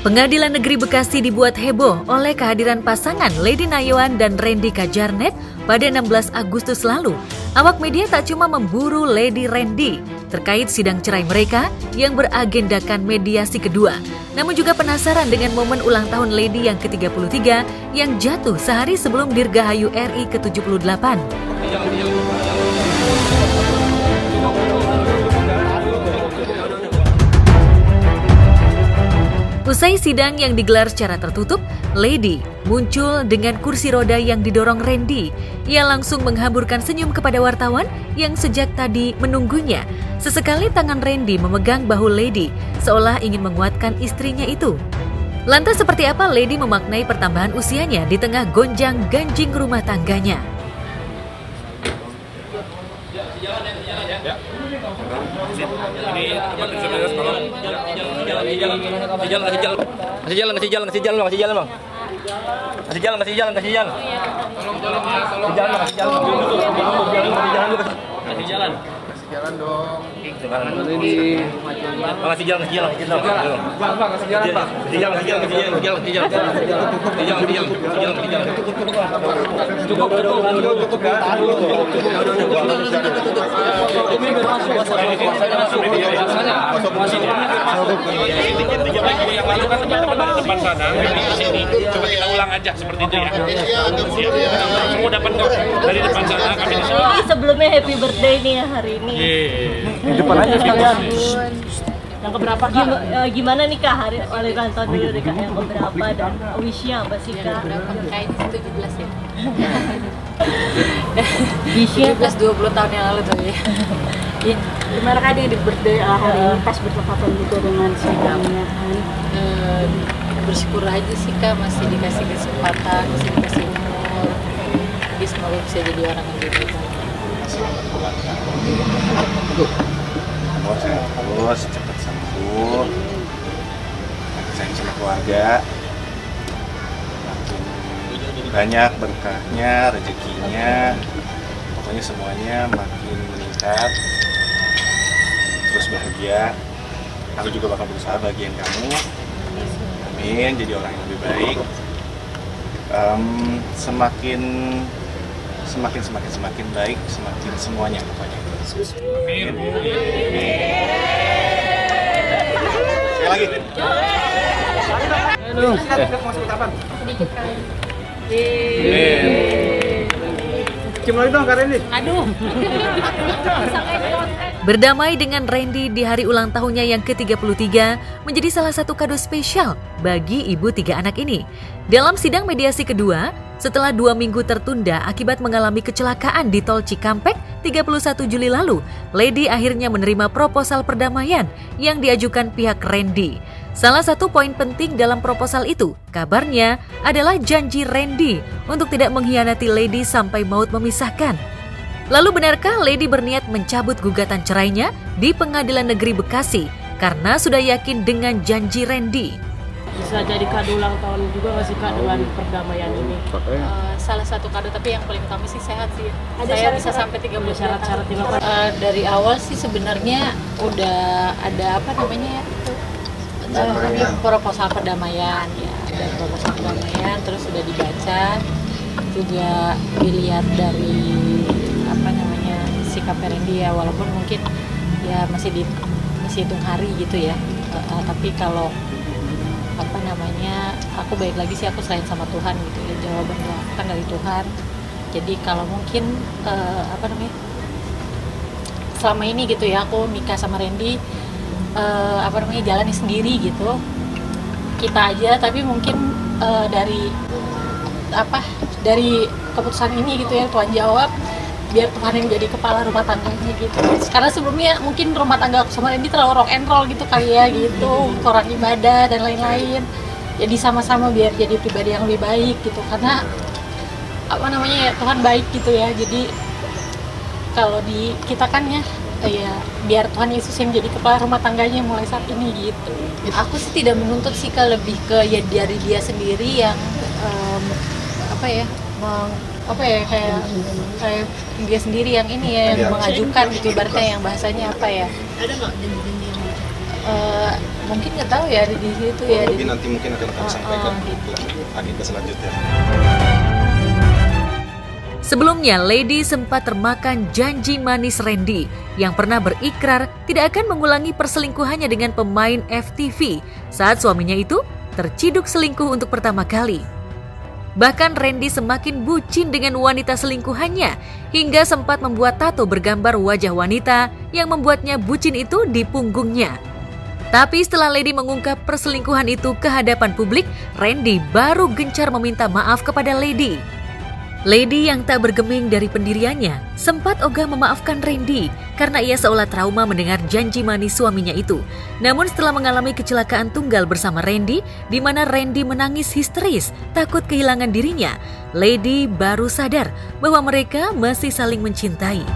Pengadilan Negeri Bekasi dibuat heboh oleh kehadiran pasangan Lady Nayawan dan Randy Kajarnet pada 16 Agustus lalu. Awak media tak cuma memburu Lady Randy terkait sidang cerai mereka yang beragendakan mediasi kedua, namun juga penasaran dengan momen ulang tahun Lady yang ke-33 yang jatuh sehari sebelum Dirgahayu RI ke-78. Usai sidang yang digelar secara tertutup, Lady muncul dengan kursi roda yang didorong Randy. Ia langsung menghamburkan senyum kepada wartawan yang sejak tadi menunggunya. Sesekali tangan Randy memegang bahu Lady, seolah ingin menguatkan istrinya itu. Lantas seperti apa Lady memaknai pertambahan usianya di tengah gonjang-ganjing rumah tangganya? Kasih jalan dong. Ini. Kasih jalan. Yang lalu kan teman-teman di depan sana, di sini. Coba kita ulang aja seperti itu ya. Semua dapat dari depan sana, kami di sini. Sebelumnya happy birthday nih ya hari ini. Di depan aja sekalian. Yang keberapa Kak? Gimana nih Kak hari ulang tahun dulu nih Kak, yang keberapa dan wishnya apa sih Kak? Kayaknya 17 ya. Wishnya 20 tahun yang lalu tuh ya. gimana Kak di birthday hari ini pas bertepatan gitu dengan sidangnya kan? Bersyukur aja sih Kak, masih dikasih kesempatan, masih dikasih umur. Jadi semoga bisa jadi orang yang lebih baik. Umur sehat terus, cepat sembuh, sayang sama keluarga, makin banyak berkahnya, rezekinya, pokoknya semuanya makin meningkat, terus bahagia. Aku juga bakal berusaha bagian kamu, amin, jadi orang yang lebih baik. Semakin baik, semakin semuanya pokoknya. Amin. Sekali lagi. Sedikit kali. Cium lagi dong Kak Randy. Aduh. Berdamai dengan Randy di hari ulang tahunnya yang ke-33 menjadi salah satu kado spesial bagi ibu 3 anak ini. Dalam sidang mediasi kedua, setelah 2 minggu tertunda akibat mengalami kecelakaan di Tol Cikampek 31 Juli lalu, Lady akhirnya menerima proposal perdamaian yang diajukan pihak Randy. Salah satu poin penting dalam proposal itu, kabarnya adalah janji Randy untuk tidak mengkhianati Lady sampai maut memisahkan. Lalu benarkah Lady berniat mencabut gugatan cerainya di Pengadilan Negeri Bekasi karena sudah yakin dengan janji Randy? Bisa jadi kado ulang tahun juga nggak sih Kak dengan perdamaian ini? Salah satu kado, tapi yang paling utama sih sehat sih. Ada Saya bisa sampai 30 syarat-syarat yang apa? Dari awal sih sebenarnya udah ada apa namanya ya? Proposal perdamaian ya, ada proposal perdamaian, terus sudah dibaca, juga dilihat dari apa namanya sikap Randy ya, walaupun mungkin ya masih hitung hari gitu ya, tapi kalau apa namanya aku baik lagi sih, aku selain sama Tuhan gitu ya, jawaban doa kan dari Tuhan. Jadi kalau mungkin apa namanya selama ini gitu ya, aku nikah sama Randy apa namanya jalani sendiri gitu, kita aja, tapi mungkin dari keputusan ini gitu ya, Tuhan jawab biar Tuhan yang jadi kepala rumah tangganya gitu. Karena sebelumnya mungkin rumah tangga aku sama Randy terlalu rock and roll gitu kali ya gitu, kurang ibadah dan lain-lain. Jadi sama-sama biar jadi pribadi yang lebih baik gitu, karena apa namanya Tuhan baik gitu ya. Jadi kalau di kita kan ya biar Tuhan Yesus yang jadi kepala rumah tangganya mulai saat ini gitu. Aku sih tidak menuntut sih, lebih ke ya dari dia sendiri yang kayak dia sendiri yang ini ya, yang mengajukan gitu, ibaratnya yang bahasanya apa ya, Ada nggak janji-janji yang Mungkin nggak tahu ya di situ ya. Lebih nanti mungkin akan kami sampaikan untuk agenda selanjutnya. Sebelumnya, Lady sempat termakan janji manis Randy yang pernah berikrar tidak akan mengulangi perselingkuhannya dengan pemain FTV saat suaminya itu terciduk selingkuh untuk pertama kali. Bahkan Randy semakin bucin dengan wanita selingkuhannya hingga sempat membuat tato bergambar wajah wanita yang membuatnya bucin itu di punggungnya. Tapi setelah Lady mengungkap perselingkuhan itu ke hadapan publik, Randy baru gencar meminta maaf kepada Lady. Lady yang tak bergeming dari pendiriannya sempat ogah memaafkan Randy karena ia seolah trauma mendengar janji manis suaminya itu. Namun setelah mengalami kecelakaan tunggal bersama Randy, di mana Randy menangis histeris takut kehilangan dirinya, Lady baru sadar bahwa mereka masih saling mencintai.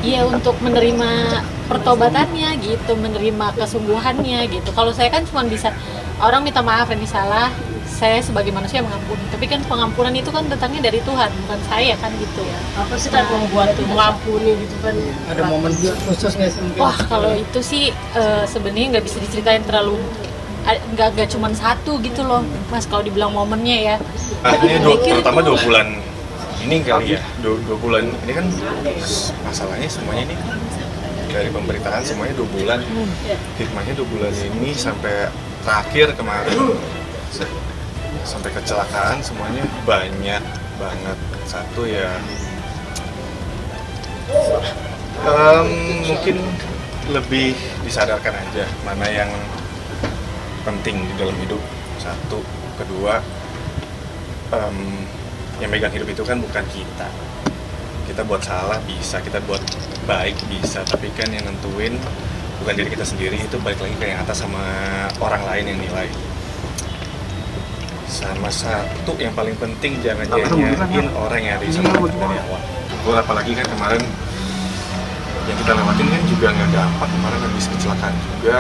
Iya, untuk menerima pertobatannya gitu, menerima kesungguhannya gitu. Kalau saya kan cuma bisa orang minta maaf Randy salah, saya sebagai manusia mengampuni. Tapi kan pengampunan itu kan datangnya dari Tuhan, bukan saya kan gitu ya. Apa sih kan membuat mengampuni gitu kan? Ada momen khusus nggak sih? Wah, kalau itu sih sebenarnya nggak bisa diceritain terlalu, nggak cuma satu gitu loh, Mas. Kalau dibilang momennya ya. Ini terutama 2 bulan ini kali ya, 2 bulan ini kan masalahnya semuanya ini dari pemberitaan semuanya 2 bulan. Hikmahnya 2 bulan ini sampai terakhir kemarin sampai kecelakaan semuanya banyak banget. Satu ya mungkin lebih disadarkan aja mana yang penting di dalam hidup. Satu, kedua yang megang hidup itu kan bukan kita. Kita buat salah bisa, kita buat baik bisa, tapi kan yang nentuin bukan diri kita sendiri, itu balik lagi ke yang atas sama orang lain yang nilai. Sama satu yang paling penting, jangan nyanyiin orang yang ada di sana dari awal. Gue apalagi kan kemarin yang kita lewatin kan juga nggak gampang, kemarin habis kecelakaan juga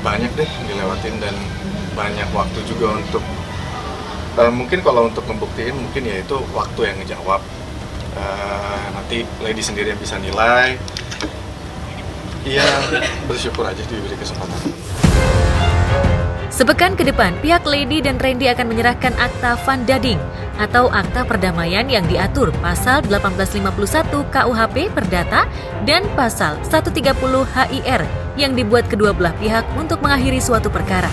banyak deh yang dilewatin dan banyak waktu juga untuk mungkin kalau untuk membuktiin mungkin ya itu waktu yang ngejawab. Nanti Lady sendiri yang bisa nilai. Iya, bersyukur aja diberi kesempatan. Sepekan ke depan, pihak Lady dan Randy akan menyerahkan akta Van Dading atau akta perdamaian yang diatur pasal 1851 KUHP Perdata dan pasal 130 HIR yang dibuat kedua belah pihak untuk mengakhiri suatu perkara.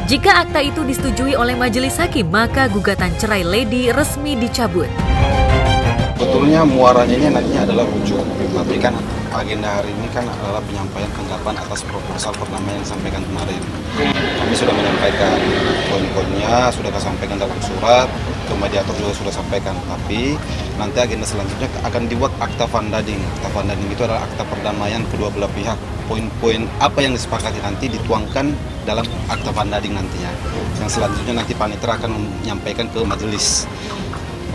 Jika akta itu disetujui oleh majelis hakim, maka gugatan cerai Lady resmi dicabut. Betulnya muaranya ini nantinya adalah rujuk, tapi kan agenda hari ini kan adalah penyampaian tanggapan atas proposal perdamaian yang disampaikan kemarin. Kami sudah menyampaikan poin-poinnya, sudah sampaikan dalam surat, ke mediator juga sudah sampaikan. Tapi nanti agenda selanjutnya akan dibuat akta Van Dading. Akta Van Dading itu adalah akta perdamaian kedua belah pihak. Poin-poin apa yang disepakati nanti dituangkan dalam akta Van Dading nantinya. Yang selanjutnya nanti panitia akan menyampaikan ke majelis.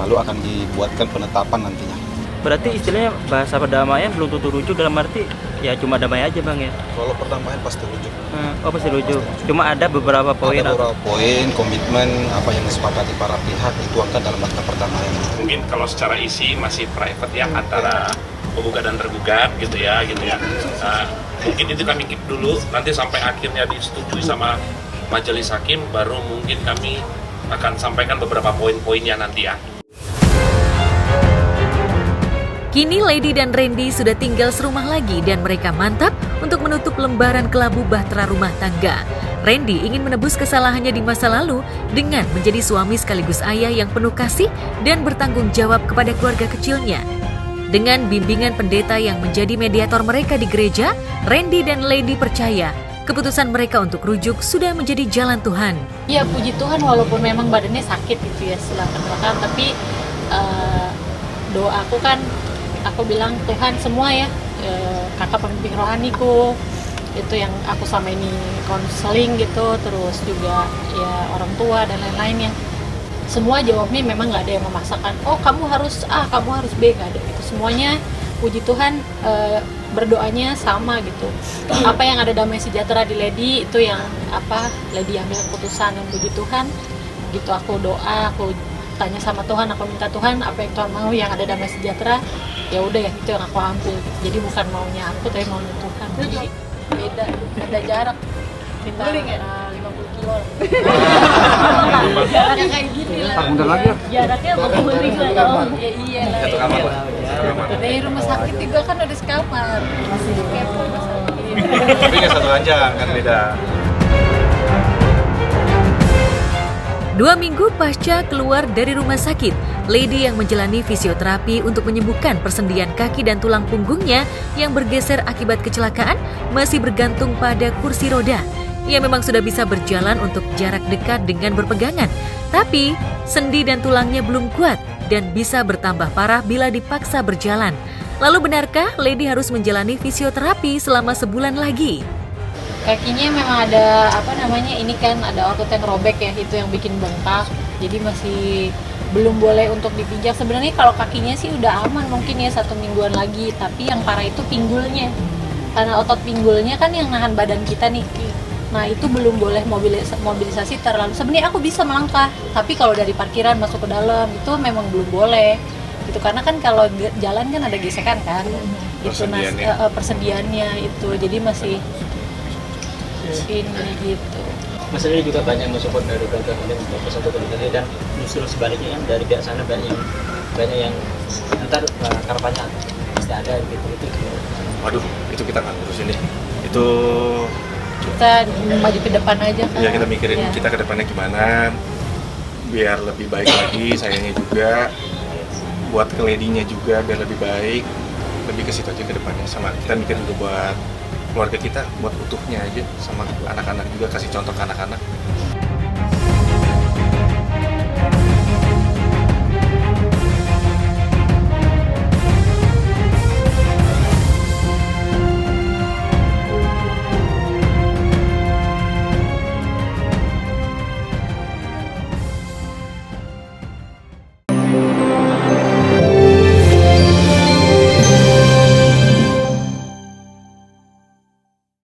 Lalu akan dibuatkan penetapan nantinya. Berarti istilahnya bahasa perdamaian belum tentu rujuk, dalam arti ya cuma damai aja Bang ya? Kalau perdamaian pasti rujuk. Oh pasti rujuk. Cuma ada beberapa poin. Ada beberapa poin, komitmen apa yang disepakati para pihak dituangkan dalam akta perdamaian. Mungkin kalau secara isi masih private ya antara penggugat dan tergugat gitu ya. Mungkin itu kami keep dulu, nanti sampai akhirnya disetujui sama majelis hakim baru mungkin kami akan sampaikan beberapa poin-poinnya nanti ya. Kini Lady dan Randy sudah tinggal serumah lagi dan mereka mantap untuk menutup lembaran kelabu bahtera rumah tangga. Randy ingin menebus kesalahannya di masa lalu dengan menjadi suami sekaligus ayah yang penuh kasih dan bertanggung jawab kepada keluarga kecilnya. Dengan bimbingan pendeta yang menjadi mediator mereka di gereja, Randy dan Lady percaya keputusan mereka untuk rujuk sudah menjadi jalan Tuhan. Ya puji Tuhan, walaupun memang badannya sakit gitu ya setelah kecelakaan, tapi doaku kan, aku bilang Tuhan semua ya, kakak pembimbing rohaniku itu yang aku sama ini konseling gitu, terus juga ya orang tua dan lain-lainnya, semua jawabnya memang nggak ada yang memaksakan, oh kamu harus A, kamu harus B, nggak ada gitu. Semuanya puji Tuhan berdoanya sama gitu. Apa yang ada damai sejahtera di Lady itu yang Lady ambil keputusan, yang puji Tuhan gitu. Aku doa, aku tanya sama Tuhan, aku minta Tuhan apa yang Tuhan mau, yang ada damai sejahtera, ya udah ya itu yang aku ambil. Jadi bukan maunya aku tapi maunya Tuhan. Jadi beda, ada jarak sekitar 50 kilo lah. Jaraknya kayak gini lah. Jaraknya mau guling lah kalau Ya iya lah. Satu kamar lah. Dari rumah sakit juga kan udah sekamar. Masih kepo rumah sakit. Tapi nggak satu ranjang, kan beda. 2 minggu pasca keluar dari rumah sakit, Lady yang menjalani fisioterapi untuk menyembuhkan persendian kaki dan tulang punggungnya yang bergeser akibat kecelakaan masih bergantung pada kursi roda. Ia memang sudah bisa berjalan untuk jarak dekat dengan berpegangan, tapi sendi dan tulangnya belum kuat dan bisa bertambah parah bila dipaksa berjalan. Lalu benarkah Lady harus menjalani fisioterapi selama sebulan lagi? Kakinya memang ada ini kan ada otot yang robek ya, itu yang bikin bengkak. Jadi masih belum boleh untuk dipijak. Sebenarnya kalau kakinya sih udah aman mungkin ya 1 mingguan lagi, tapi yang parah itu pinggulnya. Karena otot pinggulnya kan yang nahan badan kita nih. Nah itu belum boleh mobilisasi terlalu. Sebenarnya aku bisa melangkah, tapi kalau dari parkiran masuk ke dalam itu memang belum boleh. Gitu karena kan kalau jalan kan ada gesekan kan. Itu persendiannya itu. Jadi masih ini gitu. Mas Lili juga banyak mensupport dari keluarga kalian untuk satu keluarga, dan justru sebaliknya kan dari pihak sana banyak yang ntar harapannya pasti ada gitu. Waduh, itu kita nggak ngurusin deh. Itu Kita maju ke depan aja kan. ya kita mikirin Ya. kita ke depannya gimana biar lebih baik lagi, sayangnya juga buat ke Lady-nya juga biar lebih baik, lebih ke situ aja ke depannya. Sama kita mikir dulu buat keluarga kita, buat utuhnya aja, sama anak-anak juga, kasih contoh ke anak-anak.